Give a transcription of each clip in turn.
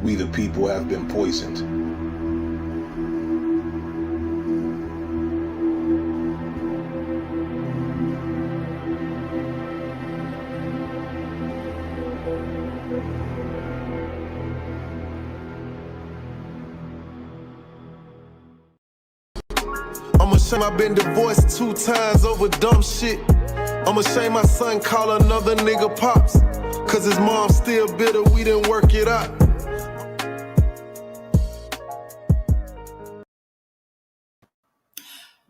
We the people have been poisoned. I'm ashamed I've been divorced 2 times over dumb shit. I'm ashamed my son call another nigga pops, cause his mom still bitter we didn't work it out.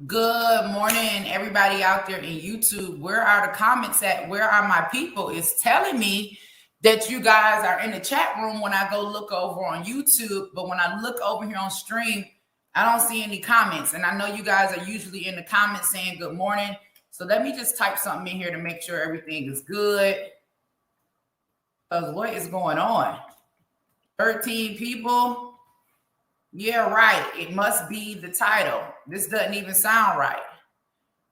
Good morning, everybody out there in YouTube. Where are the comments at? Where are my people? It's telling me that you guys are in the chat room when I go look over on YouTube, but when I look over here on stream, I don't see any comments. And I know you guys are usually in the comments saying good morning. So let me just type something in here to make sure everything is good. Because what is going on? 13 people. Yeah, right. It must be the title. This doesn't even sound right.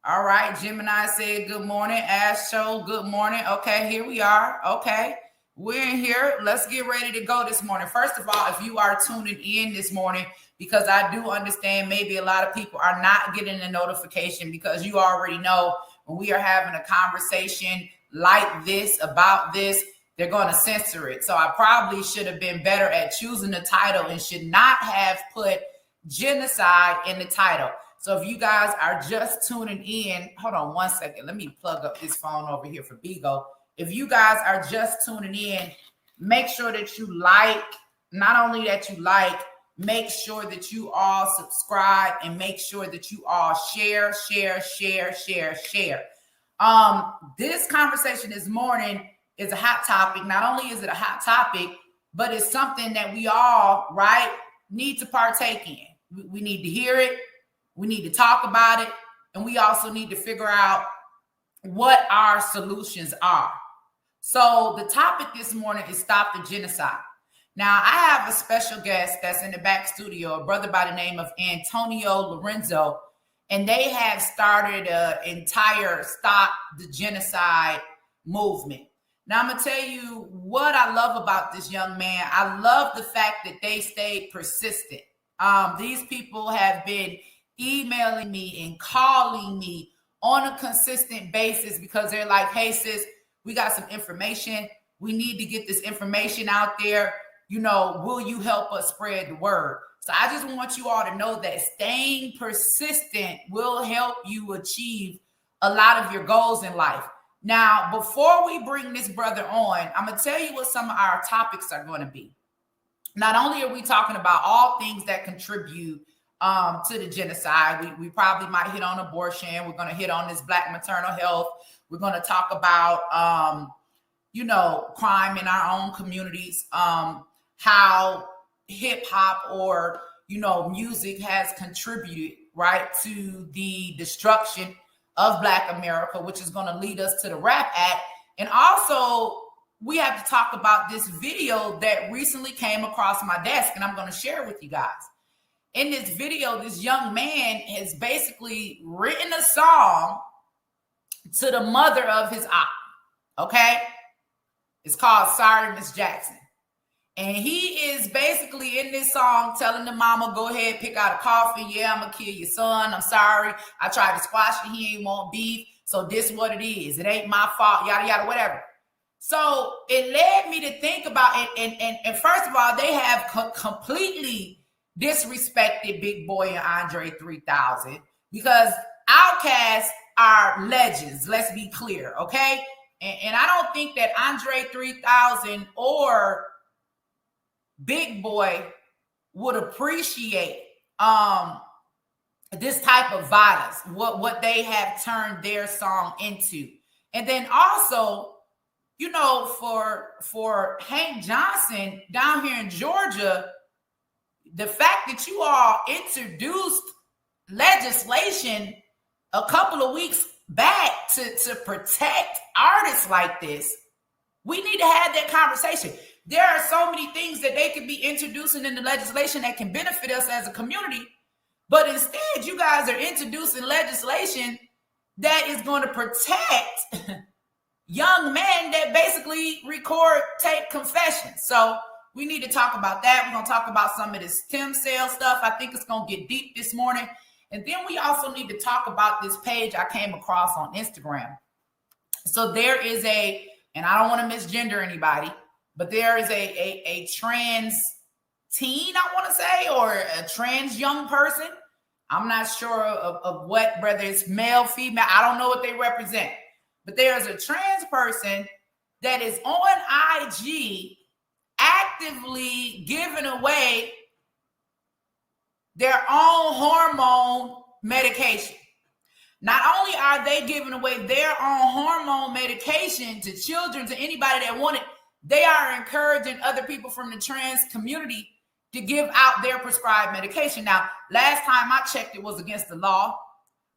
All right. Gemini said good morning. Ash Show, good morning. Okay, here we are. Okay. We're in here. Let's get ready to go this morning. First of all, if you are tuning in this morning, because I do understand maybe a lot of people are not getting the notification because you already know when we are having a conversation like this about this, they're going to censor it. So I probably should have been better at choosing the title and should not have put genocide in the title. So if you guys are just tuning in, hold on one second. Let me plug up this phone over here for Bigo. If you guys are just tuning in, make sure that you like, not only that you like, make sure that you all subscribe and make sure that you all share. This conversation this morning is a hot topic. Not only is it a hot topic, but it's something that we all, right, need to partake in. We need to hear it. We need to talk about it. And we also need to figure out what our solutions are. So the topic this morning is Stop the Genocide. Now, I have a special guest that's in the back studio, a brother by the name of Antonio Lorenzo, and they have started an entire Stop the Genocide movement. Now, I'm going to tell you what I love about this young man. I love the fact that they stayed persistent. These people have been emailing me and calling me on a consistent basis because they're like, hey, sis, we got some information. We need to get this information out there. You know, will you help us spread the word? So I just want you all to know that staying persistent will help you achieve a lot of your goals in life. Now, before we bring this brother on, I'm going to tell you what some of our topics are going to be. Not only are we talking about all things that contribute to the genocide, we probably might hit on abortion. We're going to hit on this Black maternal health. We're going to talk about, crime in our own communities, how hip hop or, music has contributed, right, to the destruction of Black America, which is going to lead us to the RAP Act. And also, we have to talk about this video that recently came across my desk, and I'm going to share with you guys. In this video, this young man has basically written a song to the mother of his op, okay? It's called Sorry, Miss Jackson. And he is basically in this song telling the mama, go ahead, pick out a coffin. Yeah, I'm going to kill your son. I'm sorry. I tried to squash it. He ain't want beef. So this is what it is. It ain't my fault, yada, yada, whatever. So it led me to think about it. And first of all, they have completely disrespected Big Boy and Andre 3000 because Outkast are legends. Let's be clear, okay? And I don't think that Andre 3000 or Big Boy would appreciate this type of violence, what they have turned their song into. And then also, for Hank Johnson down here in Georgia, the fact that you all introduced legislation a couple of weeks back to protect artists like this, we need to have that conversation. There are so many things that they could be introducing in the legislation that can benefit us as a community. But instead, you guys are introducing legislation that is going to protect young men that basically record tape confessions. So we need to talk about that. We're going to talk about some of this stem cell stuff. I think it's going to get deep this morning. And then we also need to talk about this page I came across on Instagram. So there is and I don't want to misgender anybody, but there is a trans teen, I want to say, or a trans young person. I'm not sure of what, whether it's male, female. I don't know what they represent. But there's a trans person that is on IG actively giving away their own hormone medication. Not only are they giving away their own hormone medication to children, to anybody that want it, they are encouraging other people from the trans community to give out their prescribed medication. Now, last time I checked, it was against the law,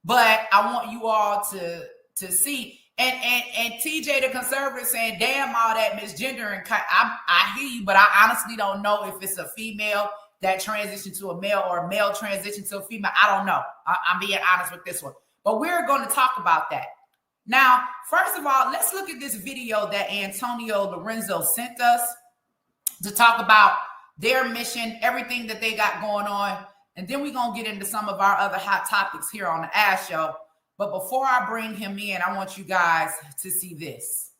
but I want you all to see. And TJ, the conservative, saying, damn, all that misgendering. I hear you, but I honestly don't know if it's a female that transitioned to a male or a male transition to a female. I don't know. I'm being honest with this one. But we're going to talk about that. Now, first of all, let's look at this video that Antonio Lorenzo sent us to talk about their mission, everything that they got going on. And then we're going to get into some of our other hot topics here on the Ash Show. But before I bring him in, I want you guys to see this.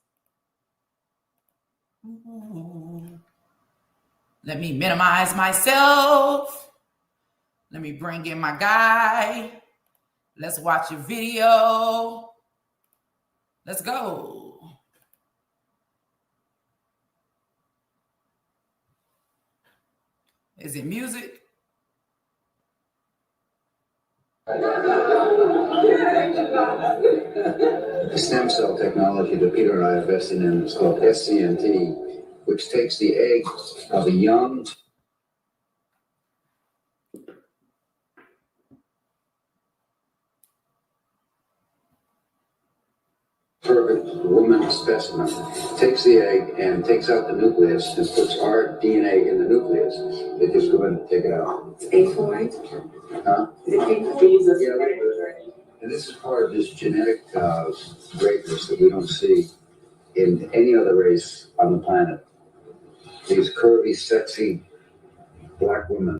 Ooh. Let me minimize myself. Let me bring in my guy. Let's watch a video. Let's go. Is it music? The stem cell technology that Peter and I invested in is called SCNT, which takes the eggs of a young perfect woman specimen, takes the egg and takes out the nucleus and puts our DNA in the nucleus. They just go in and take it out. It's painful, right? Huh? Is it painful to use this? Yeah, and this is part of this genetic greatness that we don't see in any other race on the planet. These curvy, sexy black women.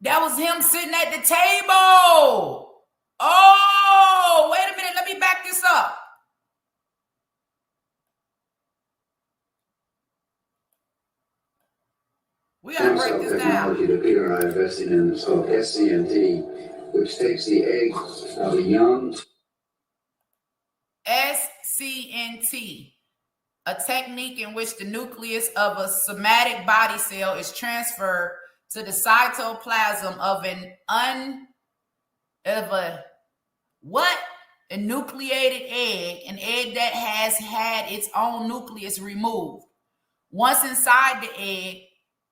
That was him sitting at the table. Oh, wait a minute. Let me back this up. We got to break this technology down. that Peter and I invested in is called SCNT, which takes the eggs of a young SCNT, a technique in which the nucleus of a somatic body cell is transferred to the cytoplasm of a enucleated egg, an egg that has had its own nucleus removed. Once inside the egg,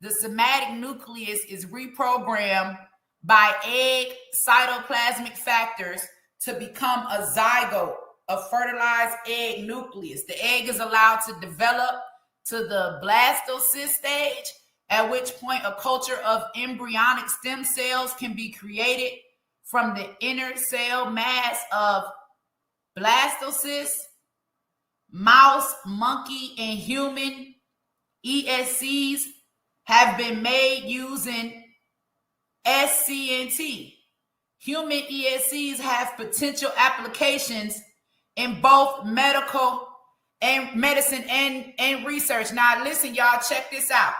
the somatic nucleus is reprogrammed by egg cytoplasmic factors to become a zygote, a fertilized egg nucleus. The egg is allowed to develop to the blastocyst stage, at which point a culture of embryonic stem cells can be created from the inner cell mass of blastocysts. Mouse, monkey, and human ESCs have been made using SCNT. Human ESCs have potential applications in both medical and medicine and research. Now, listen, y'all, check this out.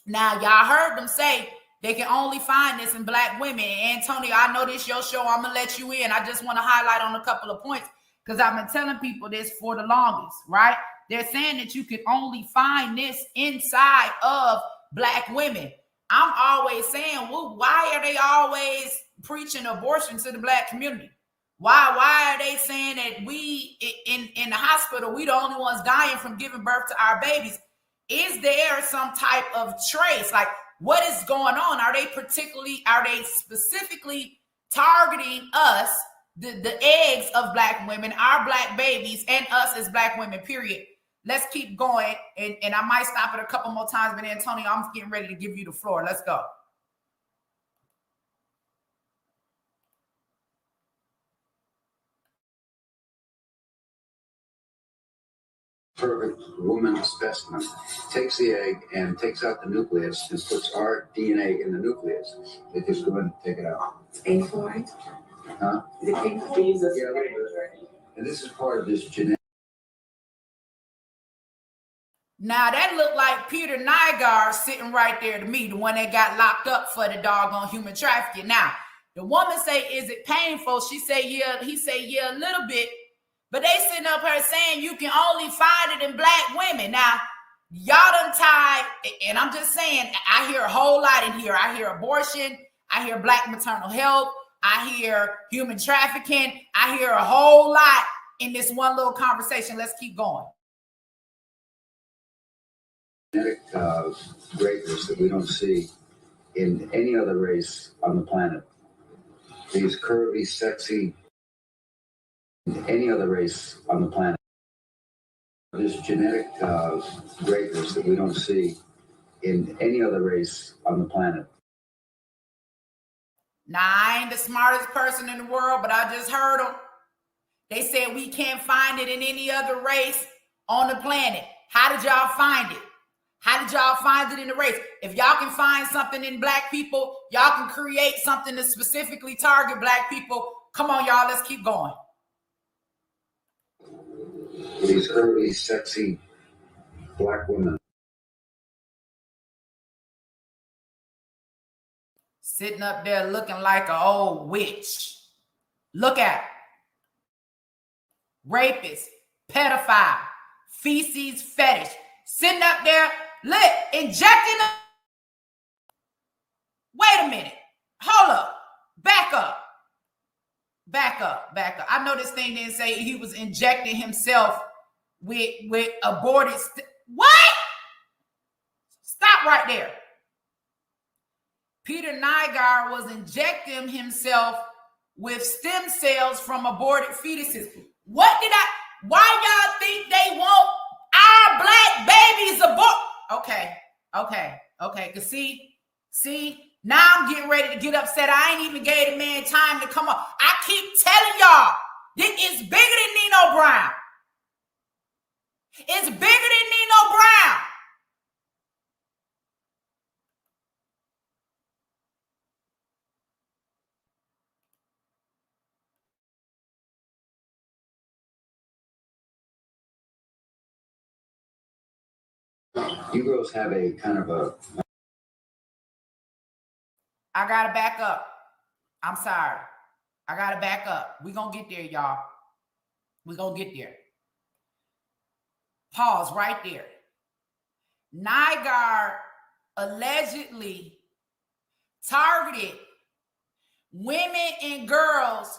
Now, y'all heard them say they can only find this in black women. Antonio, I know this your show. I'm going to let you in. I just want to highlight on a couple of points because I've been telling people this for the longest, right? They're saying that you can only find this inside of black women. I'm always saying, well, why are they always preaching abortion to the black community? Why are they saying that we in the hospital, we the only ones dying from giving birth to our babies? Is there some type of trace? Like, what is going on? Are they specifically targeting us, the eggs of black women, our black babies, and us as black women, period? Let's keep going. And I might stop it a couple more times, but Antonio, I'm getting ready to give you the floor. Let's go. perfect woman specimen, takes the egg and takes out the nucleus and puts our DNA in the nucleus. They just go and take it out. It's painful, right? Huh? Is it painful to use this? Yeah, a little bit. And this is part of this genetic. Now that looked like Peter Nygaard sitting right there to me, the one that got locked up for the doggone human trafficking. Now, the woman say, is it painful? She say, yeah. He say, yeah, a little bit. But they sitting up here saying you can only find it in black women. Now, y'all done tied, and I'm just saying, I hear a whole lot in here. I hear abortion. I hear black maternal health. I hear human trafficking. I hear a whole lot in this one little conversation. Let's keep going. Genetic greatness that we don't see in any other race on the planet. These curvy, sexy, any other race on the planet. This genetic greatness that we don't see in any other race on the planet. Now, I ain't the smartest person in the world, but I just heard them. They said we can't find it in any other race on the planet. How did y'all find it? How did y'all find it in the race? If y'all can find something in black people, y'all can create something to specifically target black people. Come on, y'all, let's keep going. These curvy, sexy black women. Sitting up there looking like an old witch. Look at her. Rapist, pedophile, feces fetish. Sitting up there, look, injecting them. Wait a minute. Hold up. Back up. Back up. Back up. I know this thing didn't say he was injecting himself with aborted. What? Stop right there. Peter Nygaard was injecting himself with stem cells from aborted fetuses. Why y'all think they want our black babies abort? Okay. Cause see, now I'm getting ready to get upset. I ain't even gave the man time to come up. I keep telling y'all, this is bigger than Nino Brown. It's bigger than Nino Brown. You girls have a kind of a. I gotta back up. I'm sorry. I gotta back up. We're gonna get there, y'all. We're gonna get there. Pause right there. Nygaard allegedly targeted women and girls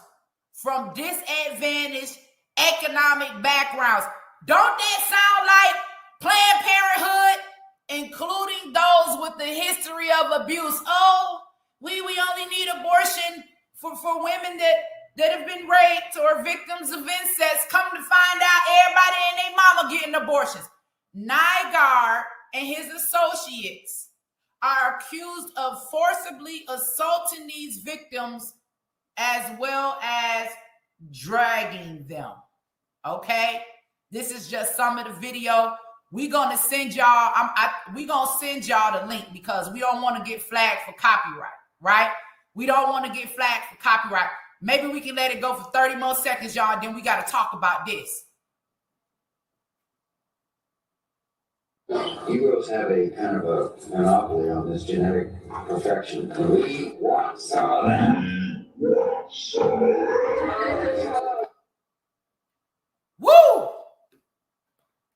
from disadvantaged economic backgrounds. Don't that sound like Planned Parenthood, including those with the history of abuse? Oh, we only need abortion for women that have been raped or victims of incest. Come to find out, everybody and their mama getting abortions. Nygaard and his associates are accused of forcibly assaulting these victims as well as dragging them. Okay? This is just some of the video. We're gonna send y'all. We're gonna send y'all the link because we don't want to get flagged for copyright, right? We don't want to get flagged for copyright. Maybe we can let it go for 30 more seconds, y'all. Then we got to talk about this. You girls have a kind of a monopoly on this genetic perfection. We want some of that. Woo!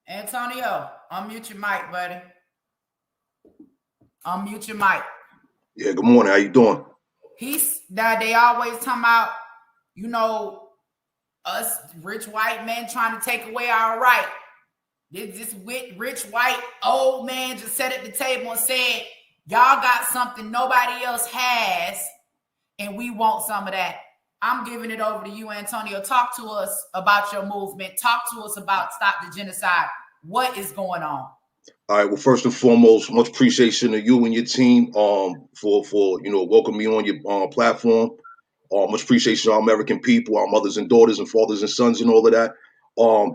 Antonio, unmute your mic, buddy. Unmute your mic. Yeah, good morning. How you doing? They always talking about, us rich white men trying to take away our right. This rich white old man just sat at the table and said, y'all got something nobody else has, and we want some of that. I'm giving it over to you, Antonio. Talk to us about your movement. Talk to us about Stop the Genocide. What is going on? All right. Well, first and foremost, much appreciation to you and your team for welcoming me on your platform. Much appreciation to our American people, our mothers and daughters and fathers and sons and all of that.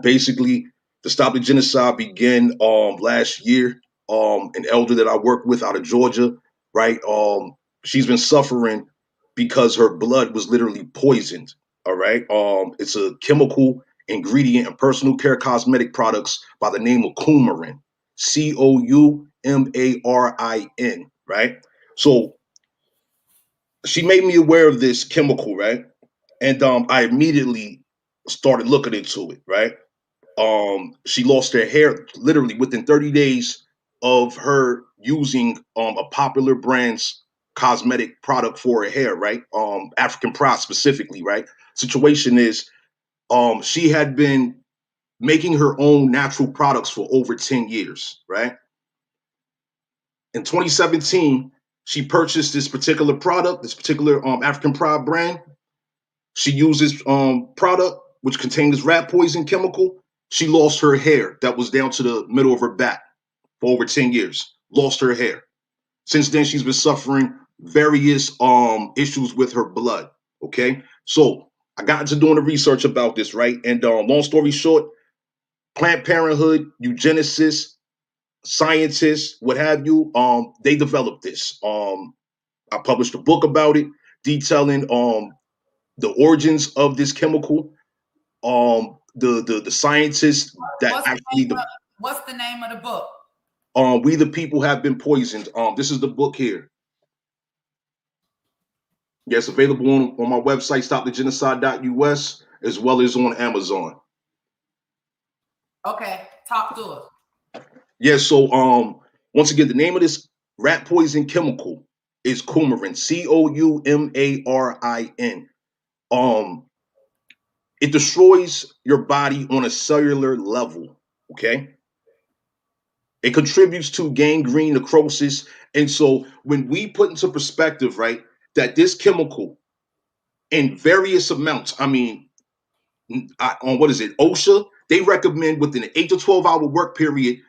Basically, The Stop the Genocide began last year. An elder that I work with out of Georgia, right? She's been suffering because her blood was literally poisoned. All right. It's a chemical ingredient in personal care cosmetic products by the name of coumarin. Coumarin, right? So she made me aware of this chemical, right? And I immediately started looking into it, right? She lost her hair literally within 30 days of her using a popular brand's cosmetic product for her hair, right? African Pride specifically, right? Situation is she had been making her own natural products for over 10 years, right? In 2017, she purchased this particular product, this particular African Pride brand. She uses product which contained this rat poison chemical. She lost her hair that was down to the middle of her back for over 10 years. Lost her hair. Since then, she's been suffering various issues with her blood. Okay, so I got into doing the research about this, right? And long story short, Planned Parenthood, eugenicists, scientists, what have you, they developed this. I published a book about it, detailing the origins of this chemical, the scientists that What's the actually name of, what's the name of the book? We the People Have Been Poisoned. This is the book here. Yes, available on my website, stopthegenocide.us, as well as on Amazon. Okay, talk to us. Yeah, so once again, the name of this rat poison chemical is coumarin, Coumarin. It destroys your body on a cellular level, okay? It contributes to gangrene, necrosis. And so when we put into perspective, right, that this chemical in various amounts, I mean, on what is it, OSHA, they recommend within an 8 to 12 hour work period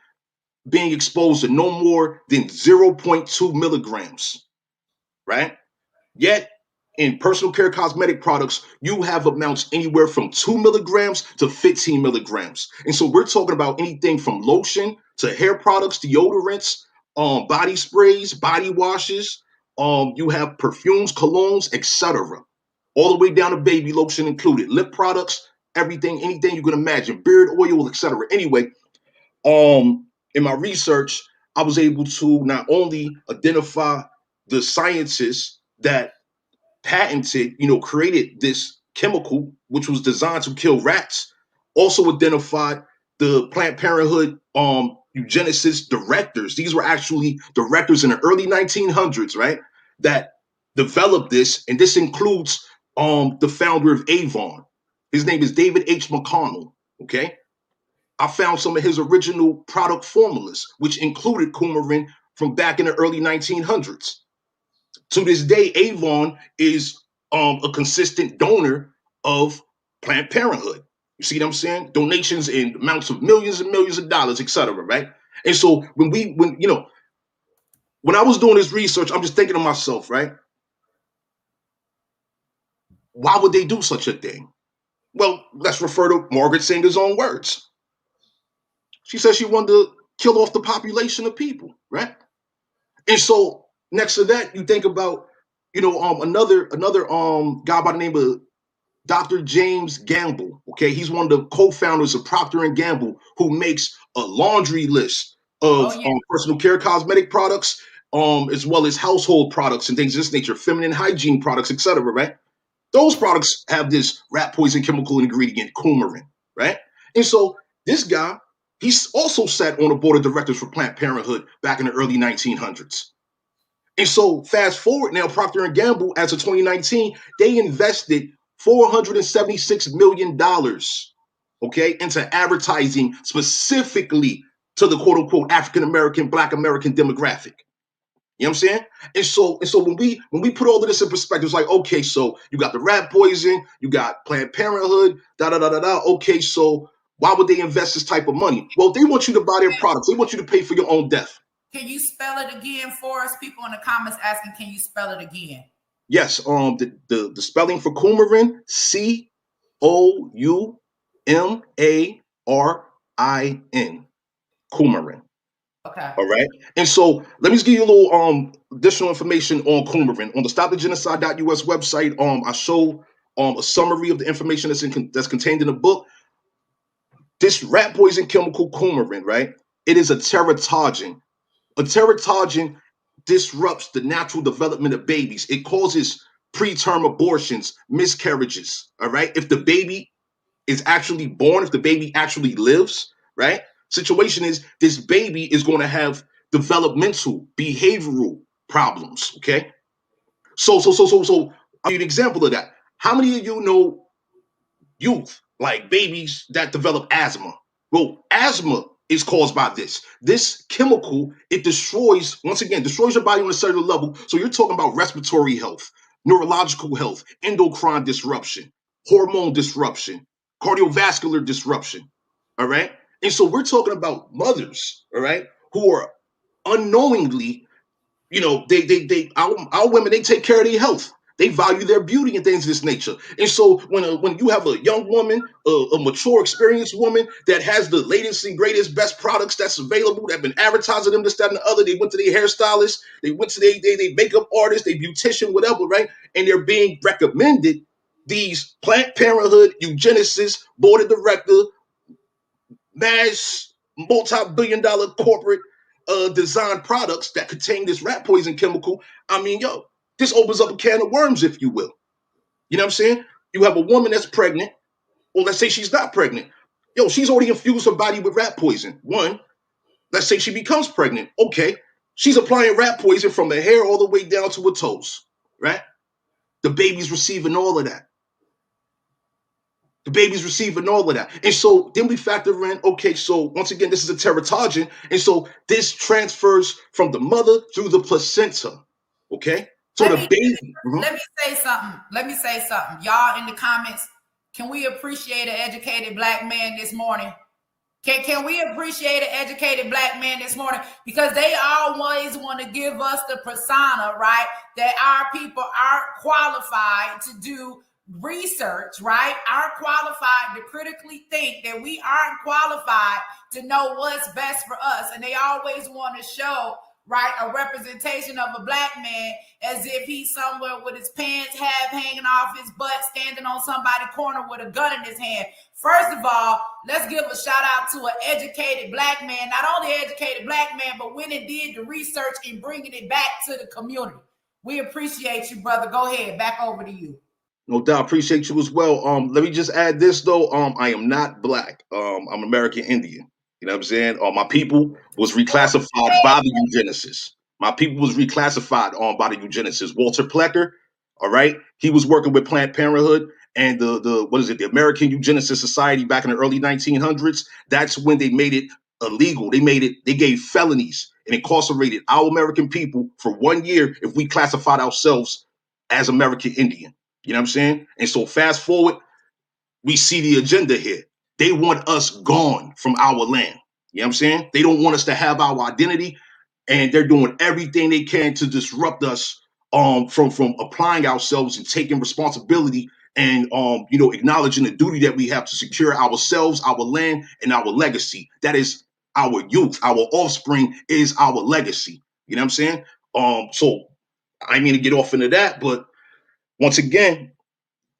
being exposed to no more than 0.2 milligrams, right? Yet in personal care cosmetic products, you have amounts anywhere from 2 milligrams to 15 milligrams. And so we're talking about anything from lotion to hair products, deodorants, body sprays, body washes. You have perfumes, colognes, etc. All the way down to baby lotion included, lip products, everything, anything you can imagine, beard oil, etc. Anyway, in my research, I was able to not only identify the scientists that patented, created this chemical, which was designed to kill rats, also identified the Planned Parenthood eugenicist directors. These were actually directors in the early 1900s, right? That developed this, and this includes the founder of Avon. His name is David H. McConnell, okay? I found some of his original product formulas, which included coumarin from back in the early 1900s. To this day, Avon is a consistent donor of Planned Parenthood. You see what I'm saying? Donations in amounts of millions and millions of dollars, etc. Right? And so when I was doing this research, I'm just thinking to myself, right? Why would they do such a thing? Well, let's refer to Margaret Sanger's own words. She said she wanted to kill off the population of people, right? And so next to that, you think about, another guy by the name of Dr. James Gamble. Okay, he's one of the co-founders of Procter and Gamble, who makes a laundry list of personal care cosmetic products, as well as household products and things of this nature, feminine hygiene products, etc. Right? Those products have this rat poison chemical ingredient, coumarin, right? And so this guy, he's also sat on the board of directors for Planned Parenthood back in the early 1900s. And so fast forward now, Procter & Gamble, as of 2019, they invested $476 million, okay, into advertising specifically to the quote unquote African-American, Black American demographic. You know what I'm saying? And so when we put all of this in perspective, it's like, okay, so you got the rat poison, you got Planned Parenthood, da. Okay, so why would they invest this type of money? Well, they want you to buy their products. They want you to pay for your own death. Can you spell it again for us? People in the comments asking, can you spell it again? Yes. The spelling for coumarin, coumarin. Okay. All right. And so let me just give you a little additional information on coumarin. On the stopthegenocide.us website, I show a summary of the information that's contained in the book. This rat poison chemical coumarin, right? It is a teratogen. A teratogen disrupts the natural development of babies. It causes preterm abortions, miscarriages. All right. If the baby is actually born, if the baby actually lives, right? Situation is this baby is going to have developmental, behavioral problems. Okay. So I'll give you an example of that. How many of you know youth, like babies that develop asthma? Well, asthma is caused by this. This chemical, it destroys, once again, destroys your body on a cellular level. So you're talking about respiratory health, neurological health, endocrine disruption, hormone disruption, cardiovascular disruption. All right. And so we're talking about mothers, all right, who are unknowingly, our women, they take care of their health. They value their beauty and things of this nature. And so when you have a young woman, a mature, experienced woman that has the latest and greatest, best products that's available, that have been advertising them, this, that, and the other, they went to their hairstylist, they went to their makeup artist, their beautician, whatever, right? And they're being recommended these Planned Parenthood, eugenicists, board of director, mass multi-billion-dollar corporate design products that contain this rat poison chemical. I mean, this opens up a can of worms, if you will. You know what I'm saying? You have a woman that's pregnant, or let's say she's not pregnant. She's already infused her body with rat poison. One, let's say she becomes pregnant. Okay, she's applying rat poison from her hair all the way down to her toes, right? The baby's receiving all of that. The baby's receiving all of that. And so then we factor in, okay, so once again, this is a teratogen. And so this transfers from the mother through the placenta. Okay? So Let baby. me say something. Let me say something. Y'all in the comments, can we appreciate an educated black man this morning? Can we appreciate an educated black man this morning? Because they always want to give us the persona, right? That our people aren't qualified to do research, right? Aren't qualified to critically think, that we aren't qualified to know what's best for us. And they always want to show, right, a representation of a black man as if he's somewhere with his pants half hanging off his butt, standing on somebody's corner with a gun in his hand. First of all, let's give a shout out to an educated black man, not only educated black man, but went and did the research and bringing it back to the community. We appreciate you, brother. Go ahead, back over to you. No doubt, appreciate you as well. Let me just add this though. I am not black. I'm American Indian. You know what I'm saying? My people was reclassified by the eugenicists. My people was reclassified by the eugenicists. Walter Plecker, all right, he was working with Planned Parenthood and the American Eugenicist Society back in the early 1900s. That's when they made it illegal. They gave felonies and incarcerated our American people for 1 year if we classified ourselves as American Indian. You know what I'm saying? And so fast forward, we see the agenda here. They want us gone from our land. You know what I'm saying? They don't want us to have our identity, and they're doing everything they can to disrupt us from applying ourselves and taking responsibility and acknowledging the duty that we have to secure ourselves, our land, and our legacy. That is our youth, our offspring is our legacy. You know what I'm saying? So I mean to get off into that, but once again,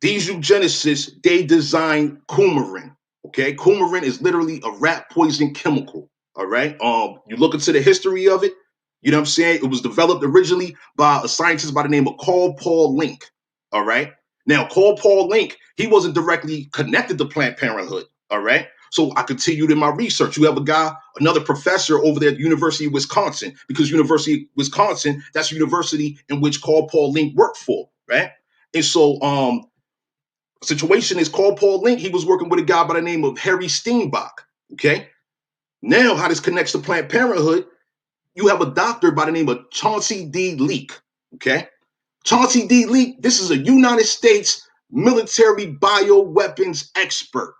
these eugenicists, they designed coumarin. Okay, coumarin is literally a rat poison chemical. All right. You look into the history of it. You know what I'm saying? It was developed originally by a scientist by the name of Carl Paul Link. All right. Now, Carl Paul Link, he wasn't directly connected to Planned Parenthood. All right. So I continued in my research. You have another professor over there at the University of Wisconsin, because University of Wisconsin, that's a university in which Carl Paul Link worked for, right? And so situation is Carl Paul Link, he was working with a guy by the name of Harry Steenbach. Okay. Now, how this connects to Planned Parenthood, you have a doctor by the name of Chauncey D. Leake. Okay. Chauncey D. Leake, this is a United States military bioweapons expert.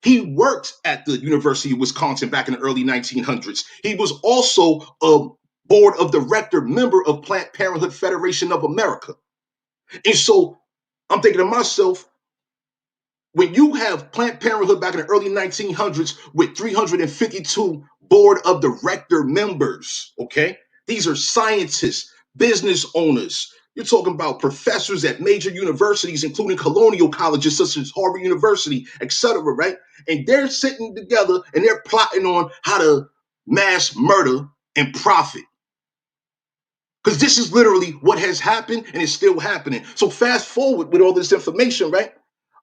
He worked at the University of Wisconsin back in the early 1900s. He was also a board of director member of Planned Parenthood Federation of America. And so I'm thinking to myself, when you have Planned Parenthood back in the early 1900s with 352 board of director members, okay? These are scientists, business owners. You're talking about professors at major universities, including colonial colleges such as Harvard University, etc., right? And they're sitting together and they're plotting on how to mass murder and profit. Because this is literally what has happened and is still happening. So fast forward with all this information, right?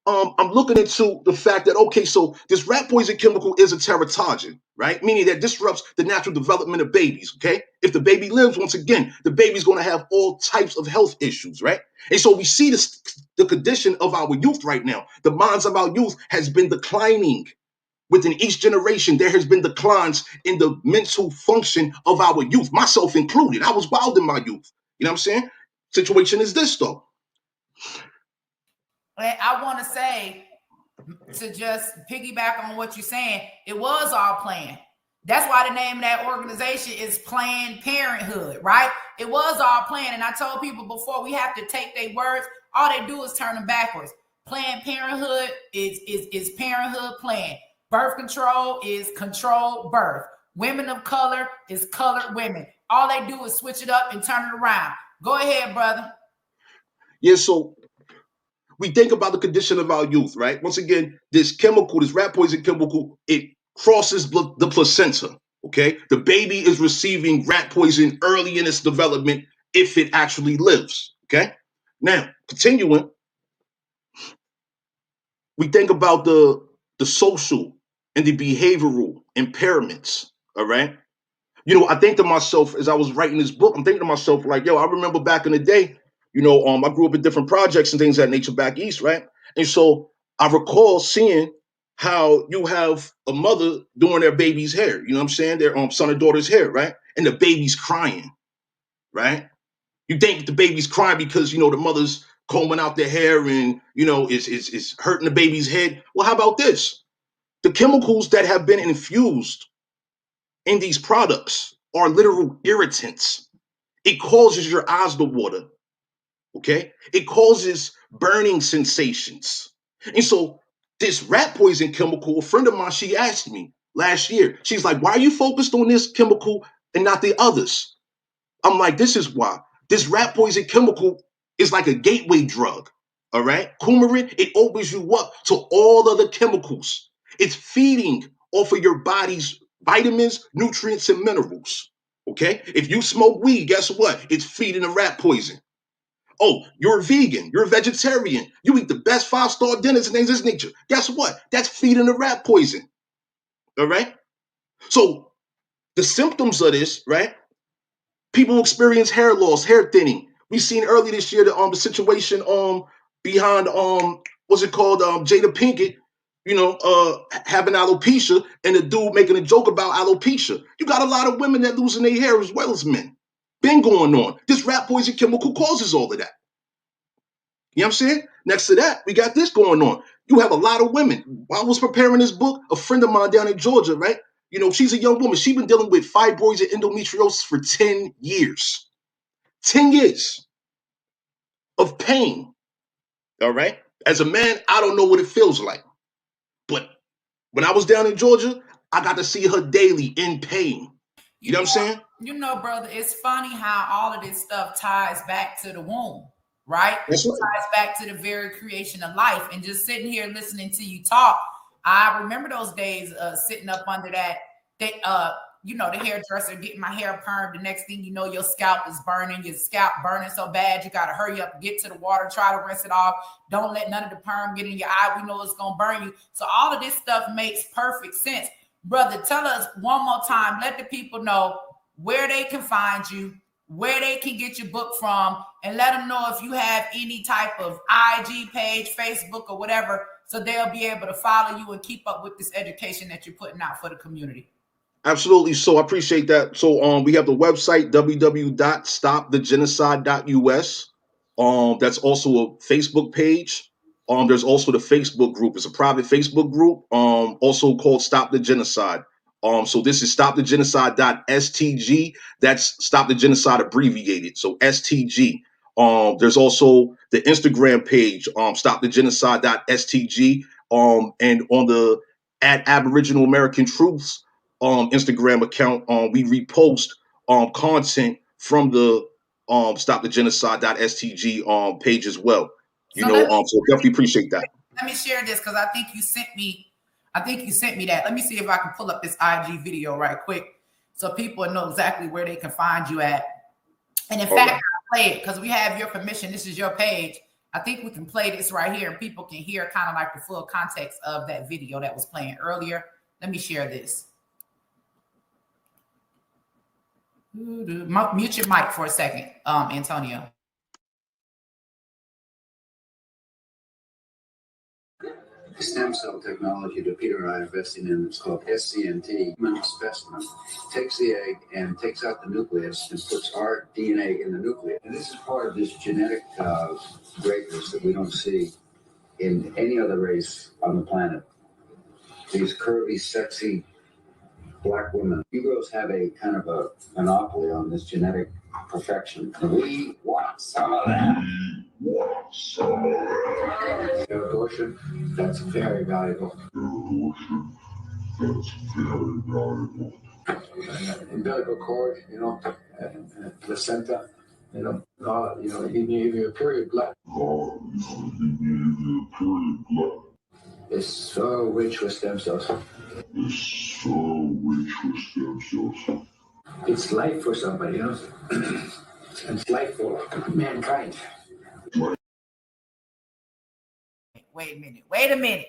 I'm looking into the fact that, okay, so this rat poison chemical is a teratogen, right? Meaning that disrupts the natural development of babies, okay? If the baby lives, once again, the baby's going to have all types of health issues, right? And so we see this, the condition of our youth right now. The minds of our youth has been declining. Within each generation, there has been declines in the mental function of our youth, myself included. I was wild in my youth. You know what I'm saying? Situation is this, though. I want to say, to just piggyback on what you're saying, it was all planned. That's why the name of that organization is Planned Parenthood, right? It was all planned. And I told people before, we have to take their words. All they do is turn them backwards. Planned Parenthood is parenthood plan. Birth control is controlled birth. Women of color is colored women. All they do is switch it up and turn it around. Go ahead, brother. Yeah, so we think about the condition of our youth, right? Once again, this chemical, this rat poison chemical, it crosses the placenta, okay? The baby is receiving rat poison early in its development if it actually lives, okay? Now, continuing, we think about the social and the behavioral impairments, all right? You know, I think to myself, as I was writing this book, I'm thinking to myself, like, yo, I remember back in the day, you know, I grew up in different projects and things of that nature back east, right? And so I recall seeing how you have a mother doing their baby's hair, you know what I'm saying? Their son or daughter's hair, right? And the baby's crying, right? You think the baby's crying because, you know, the mother's combing out their hair and, you know, is hurting the baby's head. Well, how about this? The chemicals that have been infused in these products are literal irritants. It causes your eyes to water. Okay, it causes burning sensations. And so this rat poison chemical, a friend of mine, she asked me last year, she's like, why are you focused on this chemical and not the others? I'm like, this is why. This rat poison chemical is like a gateway drug. All right, coumarin, it opens you up to all other chemicals. It's feeding off of your body's vitamins, nutrients, and minerals. Okay, if you smoke weed, guess what? It's feeding the rat poison. Oh, you're a vegan, you're a vegetarian, you eat the best 5-star dinners and things of this nature. Guess what? That's feeding the rat poison. All right? So the symptoms of this, right? People experience hair loss, hair thinning. We seen earlier this year the situation behind what's it called? Jada Pinkett, you know, having alopecia, and the dude making a joke about alopecia. You got a lot of women that losing their hair as well as men. Been going on. This rat poison chemical causes all of that. You know what I'm saying? Next to that, we got this going on. You have a lot of women. While I was preparing this book, a friend of mine down in Georgia, right? You know, she's a young woman. She's been dealing with fibroids and endometriosis for 10 years. 10 years of pain. All right? As a man, I don't know what it feels like. But when I was down in Georgia, I got to see her daily in pain. You know what I'm saying? You know, brother, it's funny how all of this stuff ties back to the womb, right? That's right. It ties back to the very creation of life. And just sitting here listening to you talk, I remember those days sitting up under that, you know, the hairdresser getting my hair permed. The next thing you know, your scalp is burning. Your scalp burning so bad, you got to hurry up, get to the water, try to rinse it off. Don't let none of the perm get in your eye. We know it's going to burn you. So all of this stuff makes perfect sense. Brother, tell us one more time. Let the people know where they can find you, where they can get your book from, and let them know if you have any type of IG page, Facebook, or whatever, so they'll be able to follow you and keep up with this education that you're putting out for the community. Absolutely. So I appreciate that. So we have the website, www.stopthegenocide.us. That's also a Facebook page. There's also the Facebook group. It's a private Facebook group, also called Stop the Genocide. So this is stopthegenocide.stg. That's Stop the Genocide abbreviated. So STG. There's also the Instagram page, stopthegenocide.stg. And on the at Aboriginal American Truths Instagram account, we repost content from the stopthegenocide.stg page as well. So definitely appreciate that. Let me share this because I think you sent me that. Let me see if I can pull up this IG video right quick so people know exactly where they can find you at. And in fact, I'll play it because we have your permission. This is your page. I think we can play this right here and people can hear kind of like the full context of that video that was playing earlier. Let me share this. Mute your mic for a second, Antonio. Stem cell technology that Peter and I are investing in. It's called SCNT, human specimen. Takes the egg and takes out the nucleus and puts our DNA in the nucleus. And this is part of this genetic greatness that we don't see in any other race on the planet. These curvy, sexy black women. Negroes have a kind of a monopoly on this genetic perfection. We want some of that. Abortion, that's very valuable. Umbilical cord, placenta, you need your period blood. It's so rich with stem cells. It's life for somebody, It's life for mankind. Wait a minute.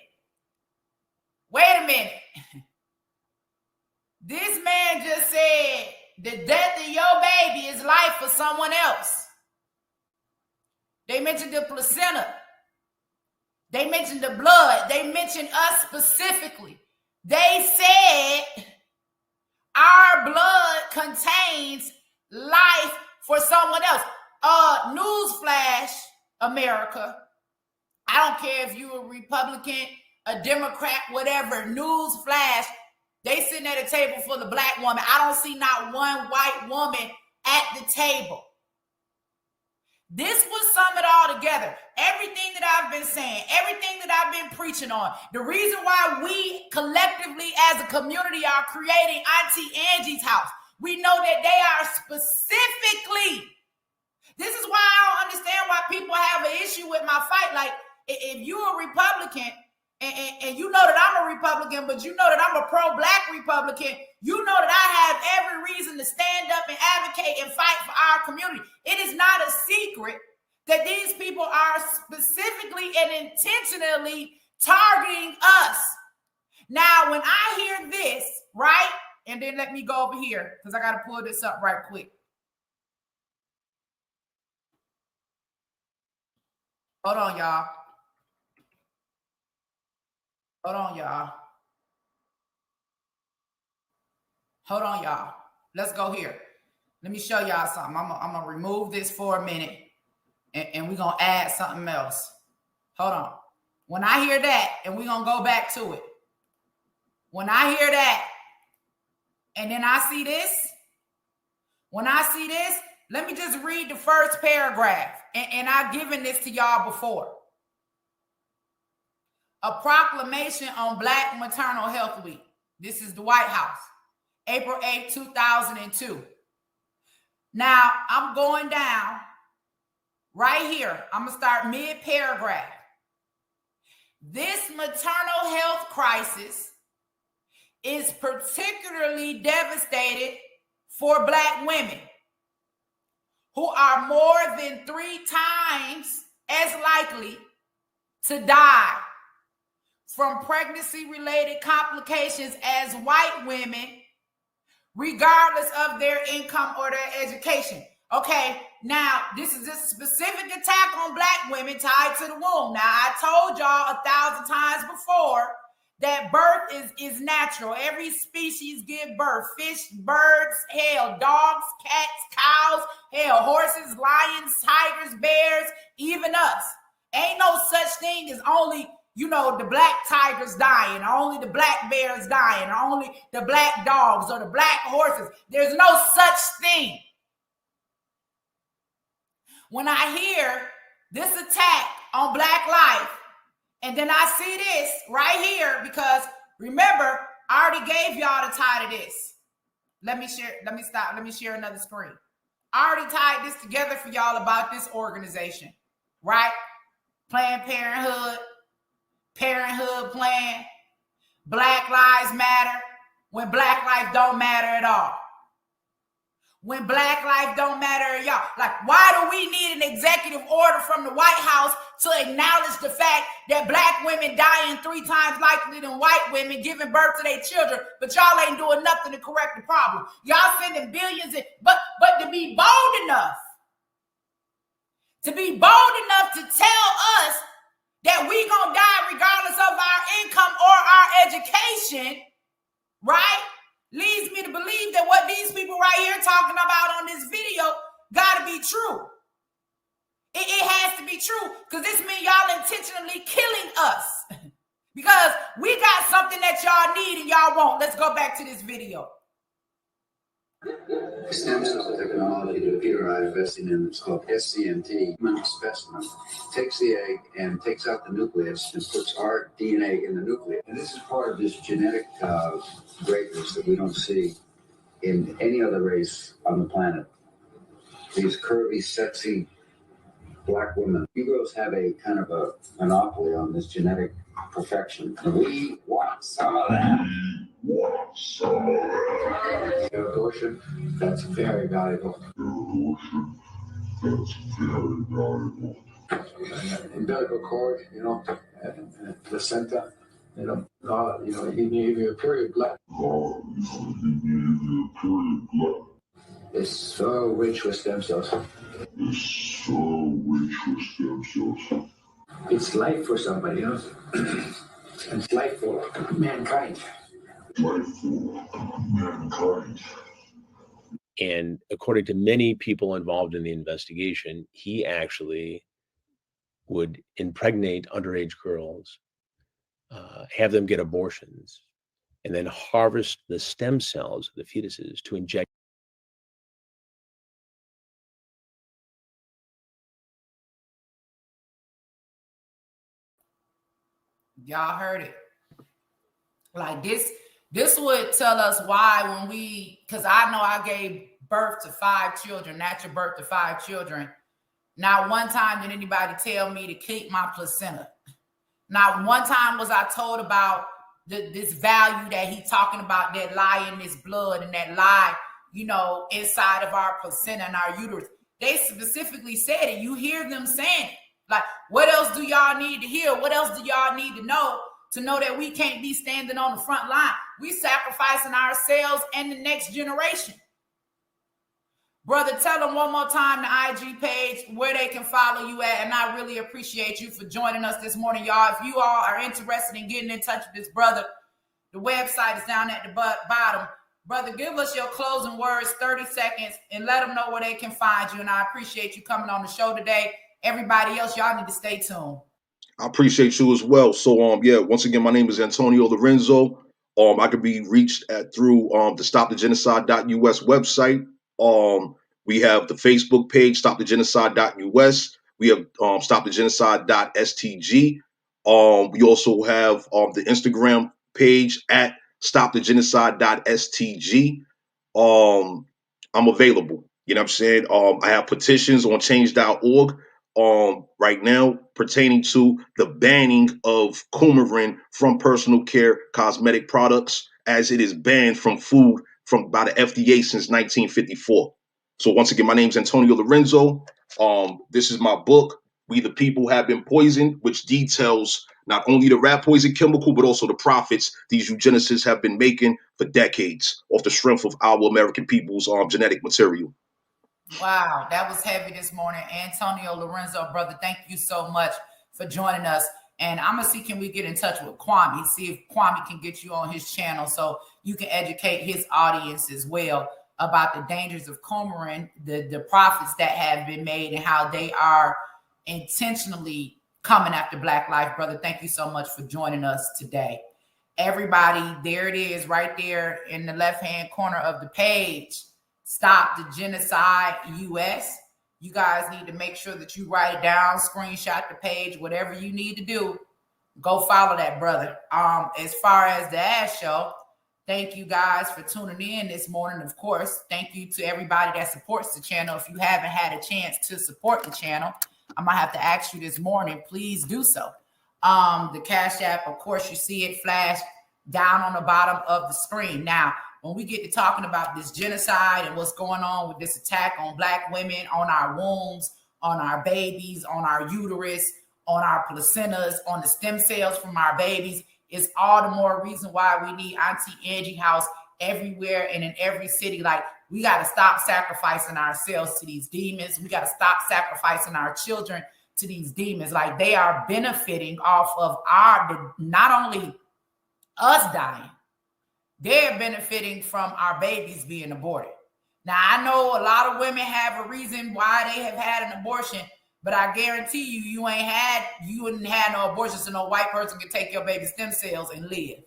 This man just said the death of your baby is life for someone else. They mentioned the placenta. They mentioned the blood. They mentioned us specifically. They said our blood contains life for someone else. Newsflash, America. I don't care if you're a Republican, a Democrat, whatever. Newsflash. They sitting at a table for the black woman. I don't see not one white woman at the table. This would sum it all together. Everything that I've been saying, everything that I've been preaching on, the reason why we collectively as a community are creating Auntie Angie's House, we know that they are specifically. This is why I don't understand why people have an issue with my fight. Like, if you're a Republican, and you know that I'm a Republican, but you know that I'm a pro-black Republican, you know that I have every reason to stand up and advocate and fight for our community. It is not a secret that these people are specifically and intentionally targeting us. Now, when I hear this, right, and then let me go over here because I got to pull this up right quick. Hold on, y'all. Let's go here. Let me show y'all something. I'm going to remove this for a minute and we're going to add something else. Hold on. When I hear that, and we're going to go back to it. When I hear that, and then I see this, let me just read the first paragraph. And I've given this to y'all before. A proclamation on Black Maternal Health Week. This is the White House, April 8, 2002. Now, I'm going down right here. I'm going to start mid-paragraph. This maternal health crisis is particularly devastating for Black women who are more than 3 times as likely to die from pregnancy-related complications as white women, regardless of their income or their education. Okay, now this is a specific attack on Black women tied to the womb. Now, I told y'all 1,000 times before that birth is natural. Every species give birth. Fish, birds, hell, dogs, cats, cows, hell, horses, lions, tigers, bears, even us. Ain't no such thing as only the black tigers dying, or only the black bears dying, or only the black dogs or the black horses. There's no such thing. When I hear this attack on Black life And then I see this right here because remember, I already gave y'all the title of this. Let me share another screen. I already tied this together for y'all about this organization, right? Planned Parenthood, Parenthood Plan, Black Lives Matter, when Black life don't matter at all. When Black life don't matter at y'all. Like, why do we need an executive order from the White House to acknowledge the fact that Black women dying 3 times likely than white women giving birth to their children, but y'all ain't doing nothing to correct the problem? Y'all sending billions in, but to be bold enough to tell us that we gonna die regardless of our income or our education, right? Leads me to believe that what these people right here talking about on this video gotta be true. It has to be true, because this means y'all intentionally killing us because we got something that y'all need and y'all won't. Let's go back to this video. Stem cell technology that Peter and I are investing in, it's called SCMT, human specimen, takes the egg and takes out the nucleus and puts our DNA in the nucleus. And this is part of this genetic greatness that we don't see in any other race on the planet. These curvy, sexy Black women. Negroes have a kind of a monopoly on this genetic perfection. We want some of that. Abortion, that's very valuable. Umbilical cord, and placenta, you need your period blood. It's so rich with stem cells. It's life for somebody else. It's life for mankind. And according to many people involved in the investigation, he actually would impregnate underage girls, have them get abortions, and then harvest the stem cells of the fetuses to inject. Y'all heard it. Like this would tell us why because I know I gave birth to 5 children, natural birth to 5 children. Not one time did anybody tell me to keep my placenta. Not one time was I told about this value that he's talking about, that lie in this blood and that lie, inside of our placenta and our uterus. They specifically said it. You hear them saying it. Like, what else do y'all need to hear? What else do y'all need to know that we can't be standing on the front line? We sacrificing ourselves and the next generation. Brother, tell them one more time the IG page where they can follow you at. And I really appreciate you for joining us this morning, y'all. If you all are interested in getting in touch with this brother, the website is down at the bottom. Brother, give us your closing words, 30 seconds, and let them know where they can find you. And I appreciate you coming on the show today. Everybody else, y'all need to stay tuned. I appreciate you as well. So, once again, my name is Antonio Lorenzo. I could be reached through the stopthegenocide.us website. We have the Facebook page, stopthegenocide.us. We have stopthegenocide.stg. We also have the Instagram page at stopthegenocide.stg. I'm available. You know what I'm saying? I have petitions on change.org right now pertaining to the banning of coumarin from personal care cosmetic products, as it is banned from food by the FDA since 1954. So once again, my name is Antonio Lorenzo. This is my book, We the People Have Been Poisoned, which details not only the rat poison chemical, but also the profits these eugenicists have been making for decades off the strength of our American people's genetic material. Wow, that was heavy this morning. Antonio Lorenzo, brother, thank you so much for joining us. And I'm going to see, can we get in touch with Kwame, see if Kwame can get you on his channel so you can educate his audience as well about the dangers of coumarin, the profits that have been made, and how they are intentionally coming after Black life. Brother, thank you so much for joining us today. Everybody, there it is right there in the left-hand corner of the page. Stop the Genocide US. You guys need to make sure that you write it down, screenshot the page, whatever you need to do. go follow that brother. As far as the Ash Show, thank you guys for tuning in this morning. Of course, thank you to everybody that supports the channel. If you haven't had a chance to support the channel, I might have to ask you this morning, please do so. The Cash App, of course, you see it flash down on the bottom of the screen. Now, when we get to talking about this genocide and what's going on with this attack on Black women, on our wombs, on our babies, on our uterus, on our placentas, on the stem cells from our babies, it's all the more reason why we need Auntie Angie House everywhere and in every city. Like, we got to stop sacrificing ourselves to these demons. We got to stop sacrificing our children to these demons. Like, they are benefiting off of not only us dying, they're benefiting from our babies being aborted. Now, I know a lot of women have a reason why they have had an abortion, but I guarantee you, you wouldn't have no abortion so no white person can take your baby's stem cells and live.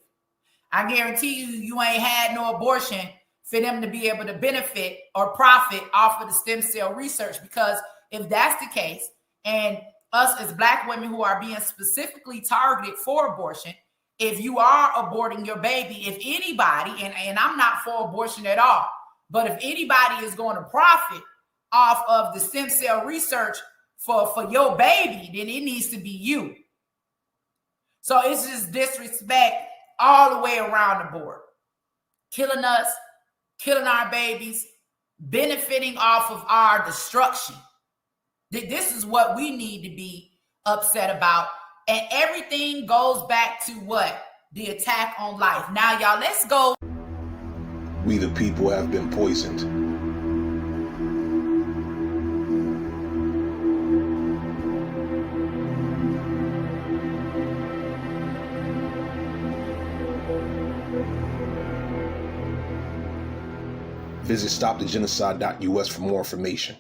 I guarantee you, you ain't had no abortion for them to be able to benefit or profit off of the stem cell research. Because if that's the case, and us as Black women who are being specifically targeted for abortion, if you are aborting your baby, if anybody, and I'm not for abortion at all, but if anybody is going to profit off of the stem cell research for your baby, then it needs to be you. So it's just disrespect all the way around the board. Killing us, killing our babies, benefiting off of our destruction. This is what we need to be upset about. And everything goes back to what? The attack on life. Now, y'all, let's go. We the people have been poisoned. Visit stopthegenocide.us for more information.